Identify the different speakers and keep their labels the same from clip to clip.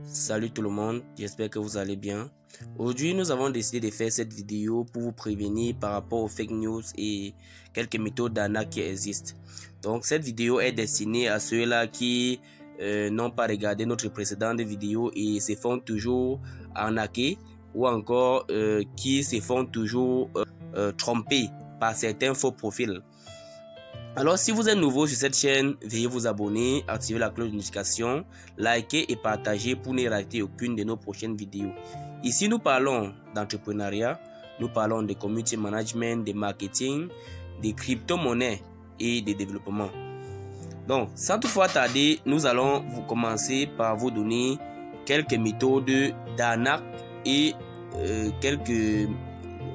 Speaker 1: Salut tout le monde, j'espère que vous allez bien. Aujourd'hui, nous avons décidé de faire cette vidéo pour vous prévenir par rapport aux fake news et quelques méthodes d'arnaque qui existent. Donc, cette vidéo est destinée à ceux-là qui n'ont pas regardé notre précédente vidéo et se font toujours arnaquer ou encore qui se font toujours tromper par certains faux profils. Alors, si vous êtes nouveau sur cette chaîne, veuillez vous abonner, activer la cloche de notification, liker et partager pour ne rater aucune de nos prochaines vidéos. Ici, nous parlons d'entrepreneuriat, nous parlons de community management, de marketing, de crypto-monnaies et de développement. Donc, sans toutefois tarder, nous allons commencer par vous donner quelques méthodes d'arnaque et quelques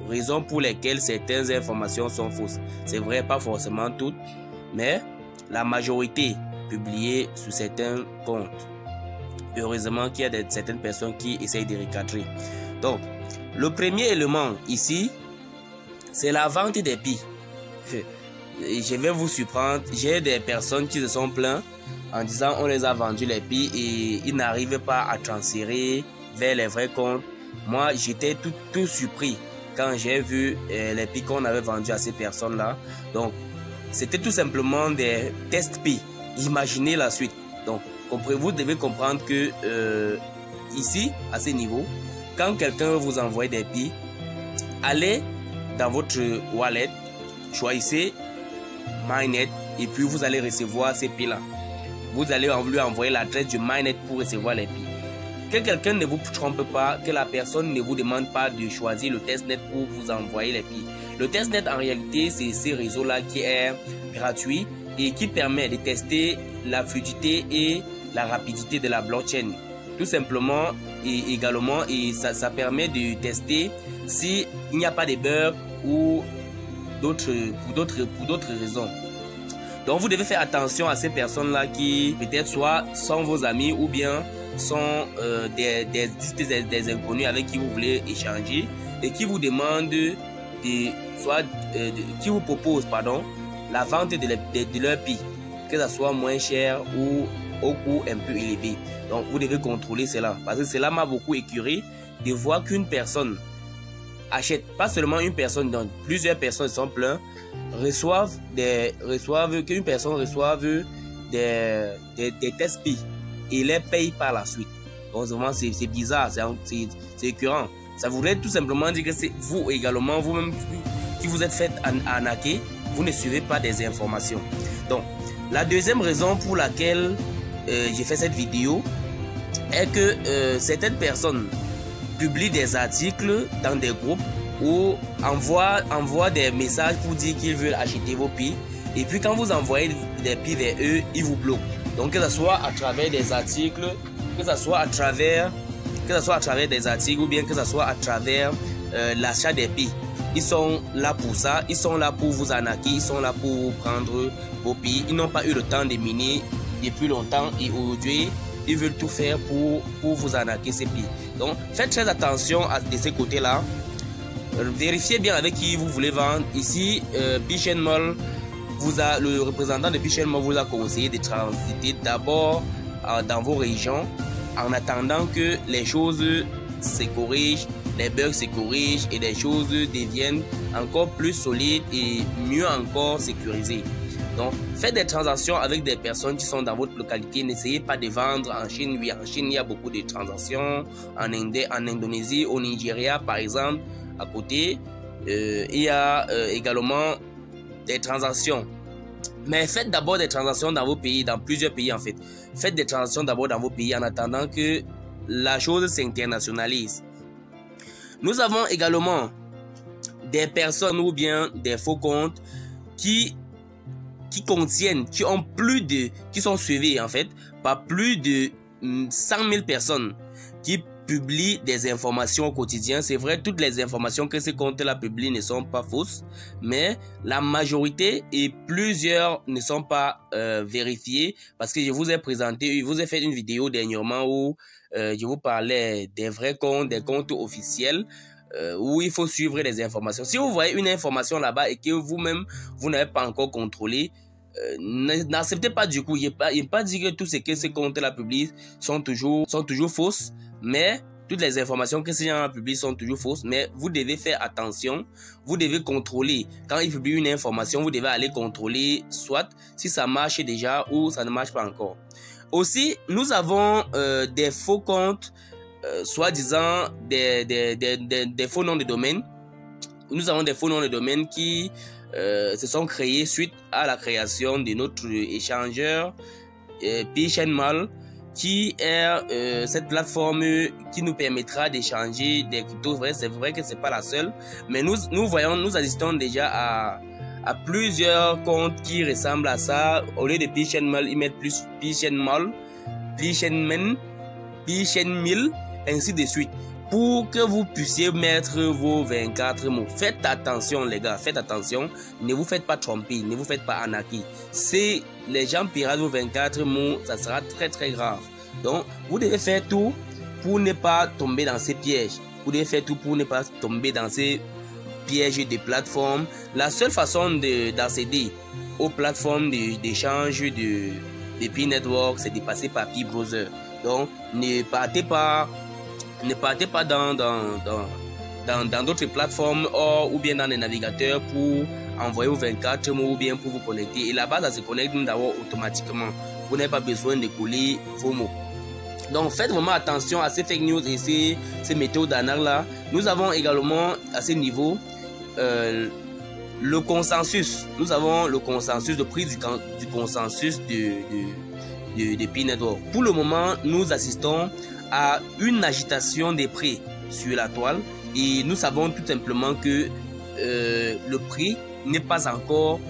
Speaker 1: raisons pour lesquelles certaines informations sont fausses. C'est vrai, pas forcément toutes, mais la majorité publiée sur certains comptes. Heureusement qu'il y a certaines personnes qui essayent de recadrer. Donc, le premier élément ici, c'est la vente des billes. Je vais vous surprendre, j'ai des personnes qui se sont plaintes en disant on les a vendu les billes et ils n'arrivent pas à transférer vers les vrais comptes. Moi, j'étais tout surpris quand j'ai vu les billes qu'on avait vendues à ces personnes-là. Donc, c'était tout simplement des test billes. Imaginez la suite. Donc, vous devez comprendre que ici, à ce niveau, quand quelqu'un vous envoie des billes, allez dans votre wallet, choisissez Mainnet et puis vous allez recevoir ces billes-là. Vous allez lui envoyer l'adresse du Mainnet pour recevoir les billes. Que quelqu'un ne vous trompe pas, que la personne ne vous demande pas de choisir le testnet pour vous envoyer les billes. Le testnet, en réalité, c'est ce réseau-là qui est gratuit et qui permet de tester la fluidité et la rapidité de la blockchain. Tout simplement et également, ça permet de tester s'il n'y a pas de bugs ou pour d'autres raisons. Donc, vous devez faire attention à ces personnes-là qui peut-être soit sont vos amis ou bien sont des inconnus avec qui vous voulez échanger et qui vous demandent qui vous proposent la vente de leur billes, que ça soit moins cher ou au coût un peu élevé. Donc vous devez contrôler cela parce que cela m'a beaucoup écœuré de voir qu'une personne achète, pas seulement une personne, donc plusieurs personnes sont pleines, qu'une personne reçoive des tests billes et les paye par la suite. Donc vraiment c'est bizarre, c'est écœurant. Ça voudrait tout simplement dire que c'est vous également, vous-même qui vous êtes fait arnaquer, vous ne suivez pas des informations. Donc la deuxième raison pour laquelle j'ai fait cette vidéo est que certaines personnes publient des articles dans des groupes ou envoient des messages pour dire qu'ils veulent acheter vos billes et puis quand vous envoyez des billes vers eux, ils vous bloquent. Donc que ce soit à travers des articles, que ce soit à travers des articles ou bien que ce soit à travers l'achat des billes. Ils sont là pour ça, ils sont là pour vous arnaquer, ils sont là pour prendre vos billes. Ils n'ont pas eu le temps de miner depuis longtemps et aujourd'hui, ils veulent tout faire pour vous arnaquer ces billes. Donc faites très attention de ces côtés-là. Vérifiez bien avec qui vous voulez vendre. Ici, BitChain.Mall, le représentant de BitChain.Mall vous a conseillé de transiter d'abord dans vos régions en attendant que les choses se corrigent, les bugs se corrigent et les choses deviennent encore plus solides et mieux encore sécurisées. Donc, faites des transactions avec des personnes qui sont dans votre localité. N'essayez pas de vendre en Chine. Oui, en Chine, il y a beaucoup de transactions. En Indonésie, au Nigeria, par exemple, à côté, il y a également des transactions. Mais faites d'abord des transactions dans vos pays, dans plusieurs pays en fait. Faites des transactions d'abord dans vos pays en attendant que la chose s'internationalise. Nous avons également des personnes ou bien des faux comptes qui sont suivis en fait par plus de 100 000 personnes qui publient des informations au quotidien. C'est vrai, toutes les informations que ces comptes-là publient ne sont pas fausses, mais la majorité et plusieurs ne sont pas vérifiées parce que je vous ai fait une vidéo dernièrement où je vous parlais des vrais comptes, des comptes officiels où il faut suivre les informations. Si vous voyez une information là-bas et que vous-même, vous n'avez pas encore contrôlé, n'acceptez pas du coup. Il n'est pas dit que tout ce que ces comptes-là publient sont toujours fausses, mais toutes les informations que ces gens publient sont toujours fausses, mais vous devez faire attention, vous devez contrôler. Quand ils publient une information, vous devez aller contrôler soit si ça marche déjà ou ça ne marche pas encore. Aussi, nous avons des faux comptes, soi-disant des faux noms de domaine. Nous avons des faux noms de domaine qui se sont créés suite à la création de notre échangeur PeerChainMall, qui est cette plateforme qui nous permettra d'échanger des cryptos. C'est vrai que c'est pas la seule, mais nous assistons déjà à plusieurs comptes qui ressemblent à ça. Au lieu de PeerChainMall, ils mettent plus PeerChainMall, PeerChainMill, ainsi de suite, pour que vous puissiez mettre vos 24 mots. Faites attention les gars, faites attention, ne vous faites pas tromper, ne vous faites pas arnaquer. Si les gens piratent vos 24 mots, ça sera très très grave. Donc vous devez faire tout pour ne pas tomber dans ces pièges. Vous devez faire tout pour ne pas tomber dans ces pièges des plateformes. La seule façon d'accéder aux plateformes d'échange de Peer Network, c'est de passer par Peer Browser. Donc ne partez pas dans d'autres plateformes ou bien dans les navigateurs pour envoyer vos 24 mots ou bien pour vous connecter. Et là-bas, ça se connecte d'abord automatiquement. Vous n'avez pas besoin de coller vos mots. Donc, faites vraiment attention à ces fake news et ces méthodes d'arnaque-là. Nous avons également à ce niveau le consensus. Nous avons le consensus, le prix du consensus de Peer Network. Pour le moment, nous assistons à une agitation des prix sur la toile et nous savons tout simplement que le prix n'est pas encore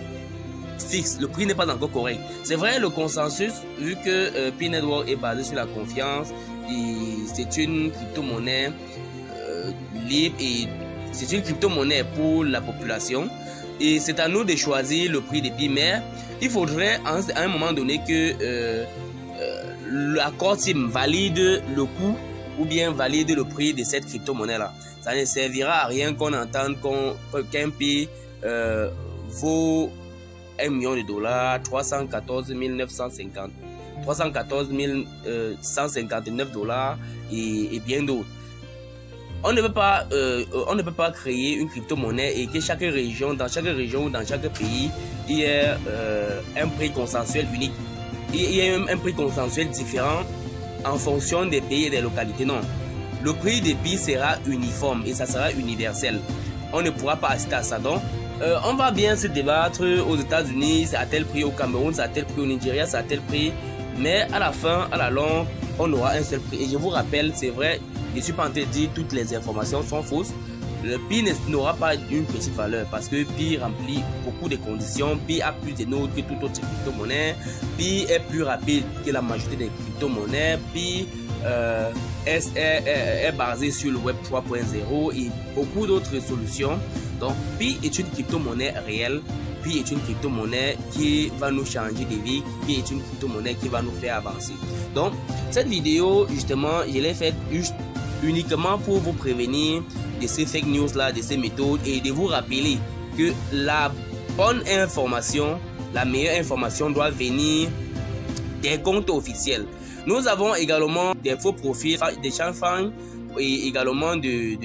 Speaker 1: fixe, le prix n'est pas encore correct. C'est vrai, le consensus, vu que Peer Network est basé sur la confiance et c'est une crypto-monnaie libre et c'est une crypto-monnaie pour la population et c'est à nous de choisir le prix des Peer, mais il faudrait à un moment donné que l'accord team valide le coût ou bien valide le prix de cette crypto-monnaie-là. Ça ne servira à rien qu'on entende qu'un pays vaut $1 million, 314 159 dollars et bien d'autres. On ne peut pas créer une crypto-monnaie et que chaque région, dans chaque région ou dans chaque pays, il y ait un prix consensuel unique. Il y a un prix consensuel différent en fonction des pays et des localités. Non, le prix des pays sera uniforme et ça sera universel. On ne pourra pas assister à ça. Donc, on va bien se débattre aux États-Unis, c'est à tel prix, au Cameroun, c'est à tel prix, au Nigeria, c'est à tel prix. Mais à la fin, à la longue, on aura un seul prix. Et je vous rappelle, c'est vrai, je ne suis pas en train de dire que toutes les informations sont fausses. Le Pi n'aura pas une petite valeur parce que Pi remplit beaucoup de conditions. Pi a plus de nodes que toute autre crypto-monnaie. Pi est plus rapide que la majorité des crypto-monnaies. Pi est basé sur le Web 3.0 et beaucoup d'autres solutions. Donc Pi est une crypto-monnaie réelle. Pi est une crypto-monnaie qui va nous changer de vie. Pi est une crypto-monnaie qui va nous faire avancer. Donc cette vidéo, justement, je l'ai faite uniquement pour vous prévenir de ces fake news là, de ces méthodes et de vous rappeler que la bonne information, la meilleure information doit venir des comptes officiels. Nous avons également des faux profils, des Chanfang et également du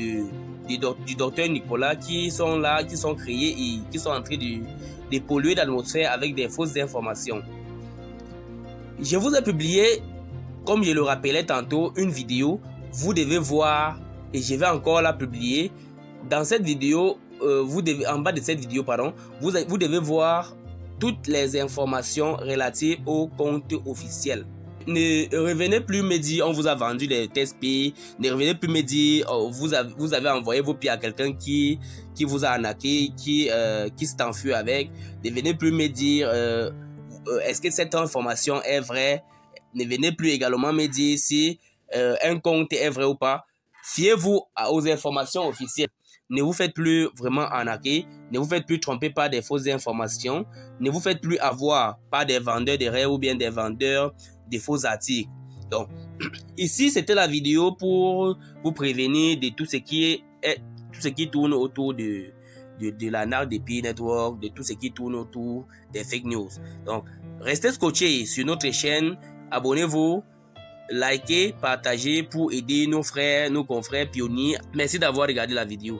Speaker 1: docteur Nicolas qui sont là, qui sont créés et qui sont en train de polluer l'atmosphère avec des fausses informations. Je vous ai publié, comme je le rappelais tantôt, une vidéo. Vous devez voir, et je vais encore la publier. Dans cette vidéo, en bas de cette vidéo, pardon, vous devez voir toutes les informations relatives au compte officiel. Ne revenez plus me dire on vous a vendu des tests Pi. Ne revenez plus me dire vous avez envoyé vos Pi à quelqu'un qui vous a arnaqué, qui s'est enfui avec. Ne venez plus me dire est-ce que cette information est vraie. Ne venez plus également me dire si un compte est vrai ou pas. Fiez-vous aux informations officielles. Ne vous faites plus vraiment arnaquer. Ne vous faites plus tromper par des fausses informations. Ne vous faites plus avoir par des vendeurs de rêves ou bien des vendeurs de faux articles. Donc, ici, c'était la vidéo pour vous prévenir de tout ce qui tourne autour de de l'arnaque des peer network, de tout ce qui tourne autour des fake news. Donc, restez scotchés sur notre chaîne, abonnez-vous, likez, partagez pour aider nos frères, nos confrères pionniers. Merci d'avoir regardé la vidéo.